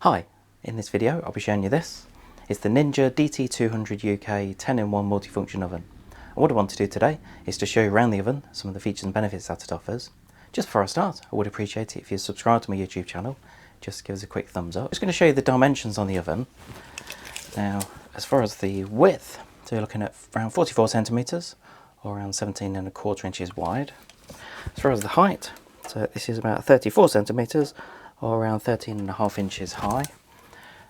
Hi, in this video I'll be showing you this. It's the Ninja DT200UK 10-in-1 multifunction oven. And what I want to do today is to show you around the oven some of the features and benefits that it offers. Just before I start, I would appreciate it if you subscribe to my YouTube channel. Just give us a quick thumbs up. I'm just going to show you the dimensions on the oven. Now, as far as the width, so you're looking at around 44 centimeters or around 17¼ inches wide. As far as the height, so this is about 34 centimeters or around 13½ inches high.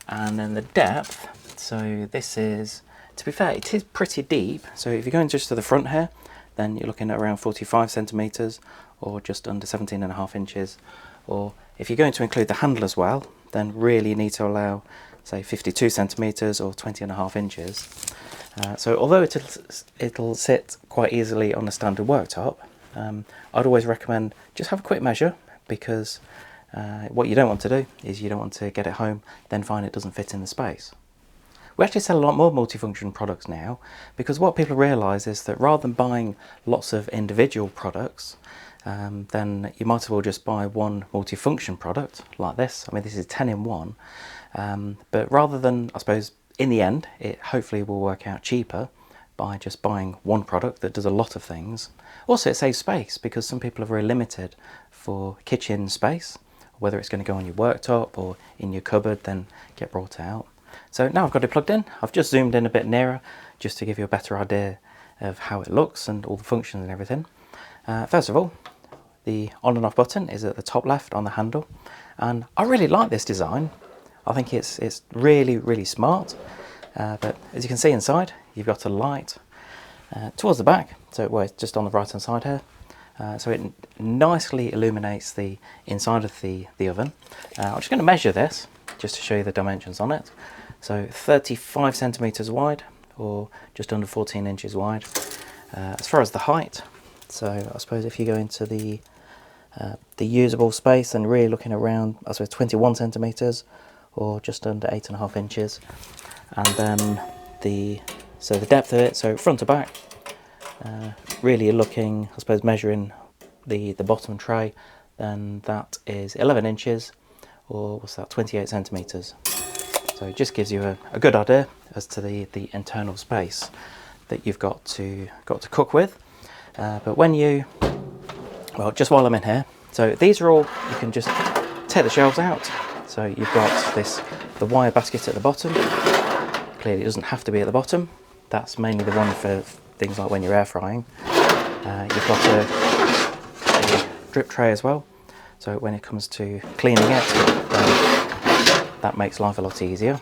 And then the depth, so this is, to be fair, it is pretty deep. So if you're going just to the front here, then you're looking at around 45 centimeters or just under 17½ inches. Or if you're going to include the handle as well, then really you need to allow, say, 52 centimeters or 20½ inches. So although it'll sit quite easily on a standard worktop, I'd always recommend just have a quick measure, because what you don't want to do is you don't want to get it home, then find it doesn't fit in the space. We actually sell a lot more multifunction products now, because what people realise is that rather than buying lots of individual products, then you might as well just buy one multifunction product like this. I mean, this is 10-in-1, but rather than, I suppose, in the end, it hopefully will work out cheaper by just buying one product that does a lot of things. Also, it saves space, because some people are very limited for kitchen space, whether it's going to go on your worktop or in your cupboard, then get brought out. So now I've got it plugged in. I've just zoomed in a bit nearer just to give you a better idea of how it looks and all the functions and everything. First of all, the on and off button is at the top left on the handle, and I really like this design. I think it's really smart. But as you can see inside, you've got a light towards the back, so it's just on the right hand side here. So it nicely illuminates the inside of the oven. I'm just going to measure this just to show you the dimensions on it. So 35 centimeters wide or just under 14 inches wide. As far as the height, so I suppose if you go into the usable space, and really looking around, I suppose 21 centimeters or just under 8½ inches. And then the depth of it, so front to back, really you're looking, I suppose, measuring the bottom tray, then that is 11 inches or what's that, 28 centimeters. So it just gives you a good idea as to the internal space that you've got to cook with. But when you, well, just while I'm in here, so these are all, you can just take the shelves out. So you've got the wire basket at the bottom. Clearly it doesn't have to be at the bottom. That's mainly the one for things like when you're air frying. You've got a drip tray as well. So when it comes to cleaning it, that makes life a lot easier.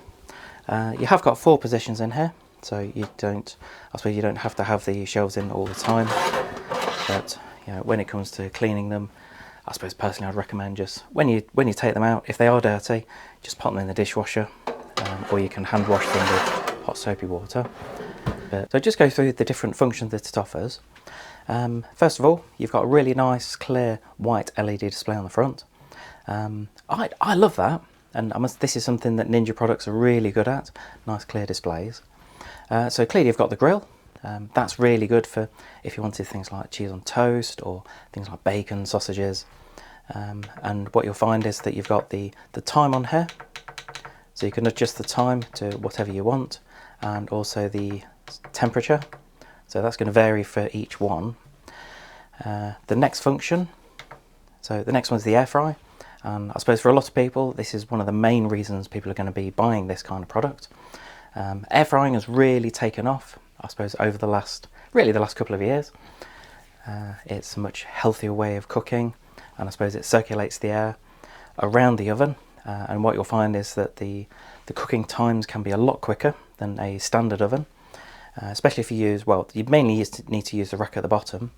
You have got 4 positions in here, so you don't, I suppose you don't have to have the shelves in all the time. But you know, when it comes to cleaning them, I suppose personally I'd recommend just when you take them out, if they are dirty, just pop them in the dishwasher, or you can hand wash them with hot soapy water. So just go through the different functions that it offers. First of all, you've got a really nice clear white LED display on the front. I love that, and this is something that Ninja products are really good at, nice clear displays. So clearly you've got the grill. That's really good for if you wanted things like cheese on toast or things like bacon, sausages. And what you'll find is that you've got the time on here, so you can adjust the time to whatever you want, and also the temperature, so that's going to vary for each one. The next function, so the next one's the air fry, and I suppose for a lot of people this is one of the main reasons people are going to be buying this kind of product. Air frying has really taken off, I suppose, over the last couple of years. It's a much healthier way of cooking, and I suppose it circulates the air around the oven, and what you'll find is that the cooking times can be a lot quicker than a standard oven, especially if you use, well, you mainly need to use the rack at the bottom,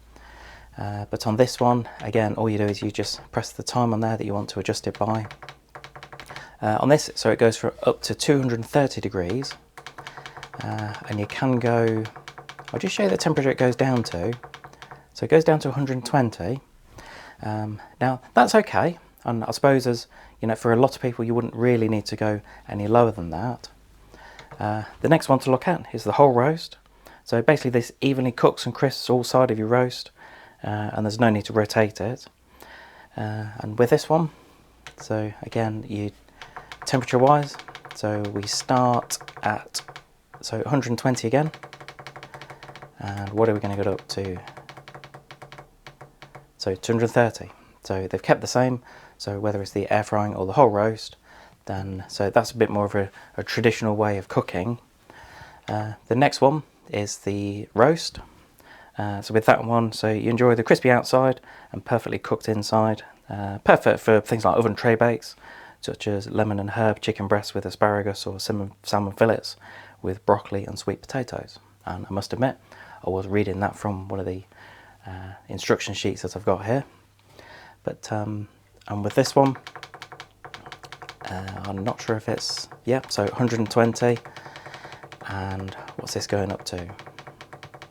but on this one, again, all you do is you just press the time on there that you want to adjust it by. On this, so it goes for up to 230 degrees, and you can go, I'll just show you the temperature it goes down to. So it goes down to 120. Now that's okay, and I suppose, as you know, for a lot of people you wouldn't really need to go any lower than that. The next one to look at is the whole roast. So basically this evenly cooks and crisps all sides of your roast, and there's no need to rotate it. And with this one, so again, you temperature wise, so we start at 120 again, and what are we going to get up to? So 230. So they've kept the same, so whether it's the air frying or the whole roast, then so that's a bit more of a traditional way of cooking. The next one is the roast. So with that one, so you enjoy the crispy outside and perfectly cooked inside. Perfect for things like oven tray bakes, such as lemon and herb chicken breasts with asparagus, or salmon fillets with broccoli and sweet potatoes. And I must admit, I was reading that from one of the instruction sheets that I've got here. But and with this one, I'm not sure if it's, yeah, so 120, and what's this going up to?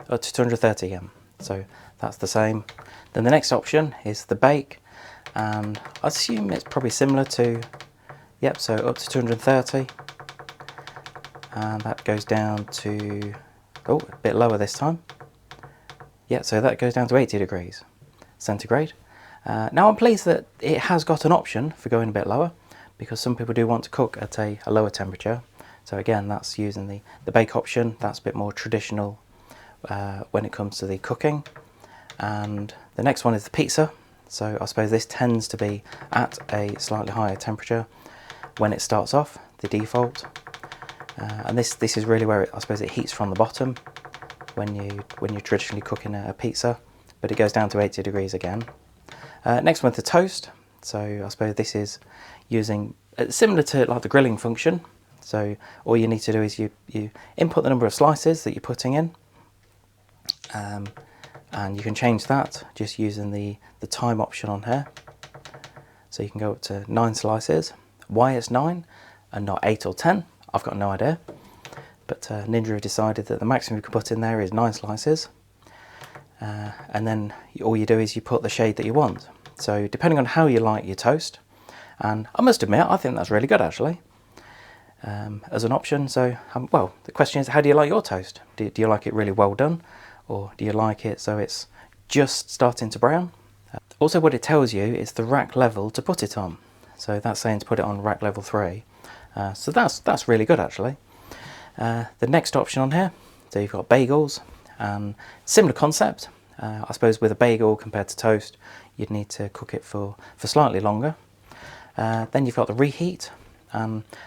Up to 230 again, so that's the same. Then the next option is the bake, and I assume it's probably similar to, yep, so up to 230, and that goes down to, oh, a bit lower this time. Yeah, so that goes down to 80 degrees centigrade. Now I'm pleased that it has got an option for going a bit lower, because some people do want to cook at a lower temperature. So again, that's using the bake option. That's a bit more traditional when it comes to the cooking. And the next one is the pizza. So I suppose this tends to be at a slightly higher temperature when it starts off, the default. And this is really where I suppose it heats from the bottom when you're traditionally cooking a pizza, but it goes down to 80 degrees again. Next one, the toast. So I suppose this is using similar to like the grilling function. So all you need to do is you input the number of slices that you're putting in, and you can change that just using the time option on here. So you can go up to 9 slices. Why it's 9 and not 8 or 10, I've got no idea. But Ninja have decided that the maximum you can put in there is 9 slices. And then all you do is you put the shade that you want. So depending on how you like your toast, and I must admit, I think that's really good actually, as an option. So, well, the question is, how do you like your toast? Do you like it really well done, or do you like it so it's just starting to brown? Also, what it tells you is the rack level to put it on. So that's saying to put it on rack level 3. So that's really good actually. The next option on here, so you've got bagels, similar concept. I suppose with a bagel compared to toast, you'd need to cook it for slightly longer. Then you've got the reheat.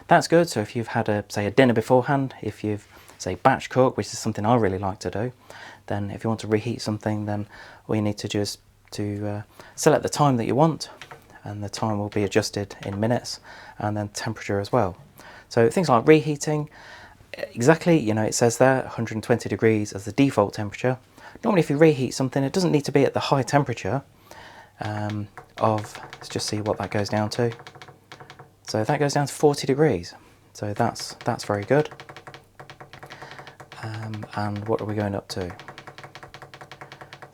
That's good. So if you've had say a dinner beforehand, if you've say batch cook, which is something I really like to do, then if you want to reheat something, then all you need to do is to select the time that you want, and the time will be adjusted in minutes, and then temperature as well. So things like reheating, exactly, you know, it says there 120 degrees as the default temperature. Normally if you reheat something, it doesn't need to be at the high temperature let's just see what that goes down to. So that goes down to 40 degrees. So that's very good. And what are we going up to?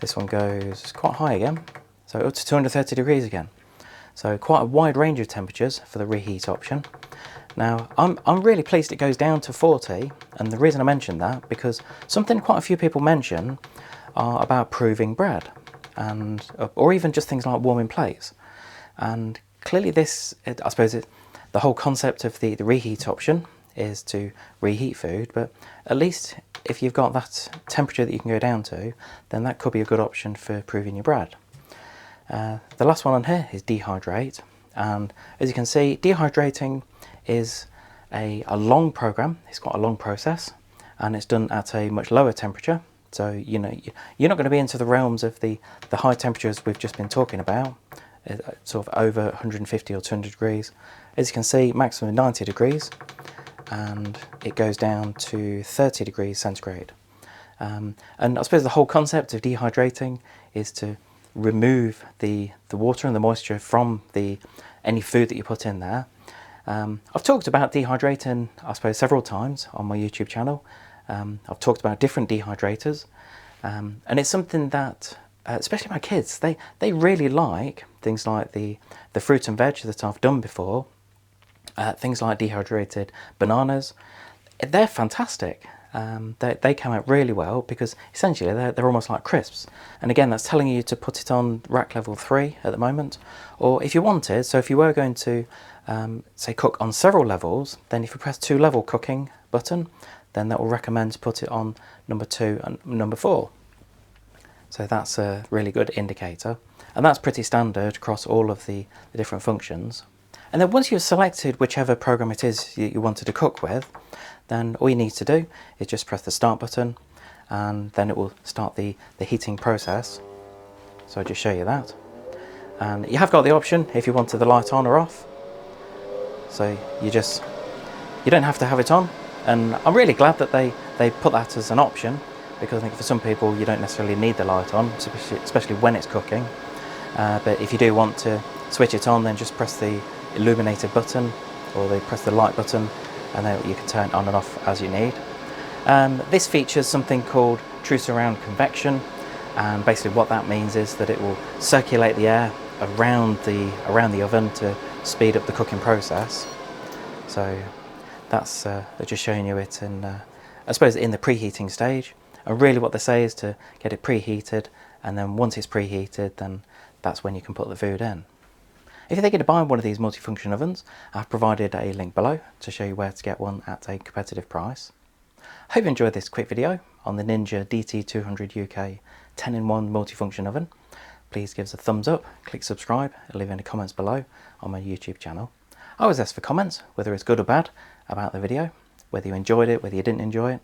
This one goes quite high again. So up to 230 degrees again. So quite a wide range of temperatures for the reheat option. Now, I'm really pleased it goes down to 40, and the reason I mentioned that, because something quite a few people mention are about proving bread, or even just things like warming plates. And clearly I suppose the whole concept of the reheat option is to reheat food, but at least if you've got that temperature that you can go down to, then that could be a good option for proving your bread. The last one on here is dehydrate, and as you can see, dehydrating is a long program. It's quite a long process, and it's done at a much lower temperature. So you know, you're not going to be into the realms of the high temperatures we've just been talking about, sort of over 150 or 200 degrees. As you can see, maximum 90 degrees, and it goes down to 30 degrees centigrade. And I suppose the whole concept of dehydrating is to remove the water and the moisture from any food that you put in there. I've talked about dehydrating, I suppose, several times on my YouTube channel. I've talked about different dehydrators, and it's something that, especially my kids, they really like things like the fruit and veg that I've done before. Things like dehydrated bananas, they're fantastic. they came out really well because essentially they're almost like crisps. And again, that's telling you to put it on rack level 3 at the moment, or if you wanted, so if you were going to say cook on several levels, then if you press 2 level cooking button, then that will recommend to put it on number 2 and number 4. So that's a really good indicator, and that's pretty standard across all of the different functions. And then once you've selected whichever program it is you wanted to cook with, then all you need to do is just press the start button, and then it will start the heating process. So I'll just show you that. And you have got the option if you wanted the light on or off. So you don't have to have it on, and I'm really glad that they put that as an option, because I think for some people you don't necessarily need the light on, especially when it's cooking. But if you do want to switch it on, then just press the illuminated button, or press the light button, and then you can turn it on and off as you need. This features something called true surround convection, and basically what that means is that it will circulate the air around the oven to speed up the cooking process. So that's they're just showing you it in, I suppose, in the preheating stage. And really what they say is to get it preheated, and then once it's preheated, then that's when you can put the food in. If you're thinking of buying one of these multifunction ovens, I've provided a link below to show you where to get one at a competitive price. I hope you enjoyed this quick video on the Ninja DT200UK 10-in-1 multifunction oven. Please give us a thumbs up, click subscribe, and leave any comments below on my YouTube channel. I always ask for comments, whether it's good or bad, about the video, whether you enjoyed it, whether you didn't enjoy it,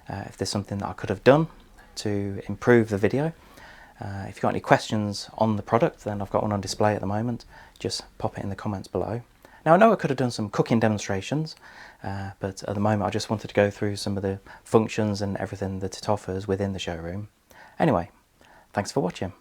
if there's something that I could have done to improve the video. If you've got any questions on the product, then I've got one on display at the moment. Just pop it in the comments below. Now I know I could have done some cooking demonstrations, but at the moment I just wanted to go through some of the functions and everything that it offers within the showroom. Anyway, thanks for watching.